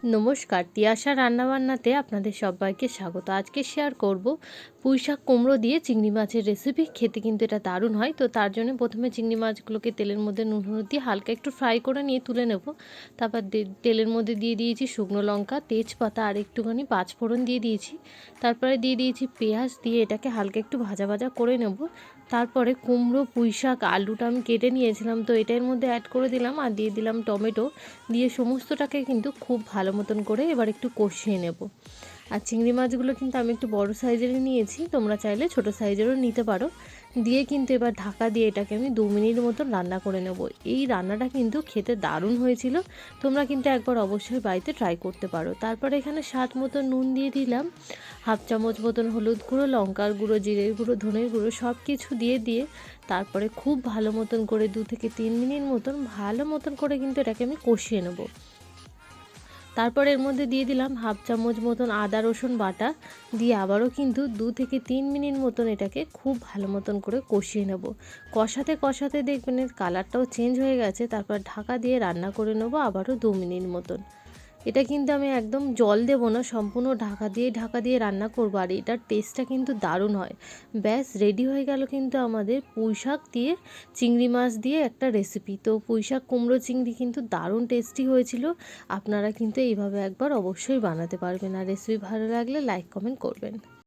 নমস্কার, তিয়াশা রান্নাবান্নাতে আপনাদের সবাইকে স্বাগত। আজকে শেয়ার করব পুঁইশাক কুমড়ো দিয়ে চিংড়ি মাছের রেসিপি। খেতে কিন্তু এটা দারুণ হয়। তো তার জন্য প্রথমে চিংড়ি মাছগুলোকে তেলের মধ্যে নুন হলুদ দিয়ে হালকা একটু ফ্রাই করে নিয়ে তুলে নেব। তারপর তেলের মধ্যে দিয়ে দিয়েছি শুকনো লঙ্কা, তেজপাতা আর একটুখানি পাঁচফোড়ন দিয়ে দিয়েছি। তারপরে দিয়ে দিয়েছি পেঁয়াজ, দিয়ে এটাকে হালকা একটু ভাজা ভাজা করে নেব। তারপরে কুমড়ো, পুঁইশাক, আলুটা আমি কেটে নিয়েছিলাম, তো এটার মধ্যে অ্যাড করে দিলাম আর দিয়ে দিলাম টমেটো। দিয়ে সমস্তটাকে কিন্তু খুব ভালো মতন করে এবার একটু কষিয়ে নেব। আর চিংড়ি মাছগুলো কিন্তু আমি একটু বড় সাইজেরই নিয়েছি, তোমরা চাইলে ছোট সাইজেরও নিতে পারো। দিয়ে কিন্তু এবার ঢাকা দিয়ে এটাকে আমি 2 মিনিট মতন রান্না করে নেব। এই রান্নাটা কিন্তু খেতে দারুণ হয়েছিল। তোমরা কিন্তু একবার অবশ্যই বাড়িতে ট্রাই করতে পারো। তারপরে এখানে স্বাদ মতো নুন দিয়ে দিলাম, হাফ চামচ মতন হলুদ গুঁড়ো, লঙ্কার গুঁড়ো, জিরের গুঁড়ো, ধনের গুঁড়ো সব কিছু দিয়ে তারপরে খুব ভালো মতন করে 2 থেকে 3 মিনিট মতন ভালো মতন করে কিন্তু এটাকে আমি কষিয়ে নেব। তারপর এর মধ্যে দিয়ে দিলাম হাফ চামচ মতন আদা রসুন বাটা, দিয়ে আবারও কিন্তু 2 থেকে 3 মিনিট মতন এটাকে খুব ভালো মতন করে কষিয়ে নেব। কষাতে কষাতে দেখবেন এর কালারটাও চেঞ্জ হয়ে গেছে। তারপর ঢাকা দিয়ে রান্না করে নেব আবারও 2 মিনিট মতন। এটা কিন্তু আমি একদম জল দেব না, সম্পূর্ণ ঢাকা দিয়ে রান্না করবো। আর এটার টেস্টটা কিন্তু দারুণ হয়। ব্যাস রেডি হয়ে গেল কিন্তু আমাদের পুঁইশাক দিয়ে চিংড়ি মাছ দিয়ে একটা রেসিপি। তো পুঁইশাক কুমড়ো চিংড়ি কিন্তু দারুণ টেস্টি হয়েছিল। আপনারা কিন্তু এইভাবে একবার অবশ্যই বানাতে পারবেন। আর রেসিপি ভালো লাগলে লাইক কমেন্ট করবেন।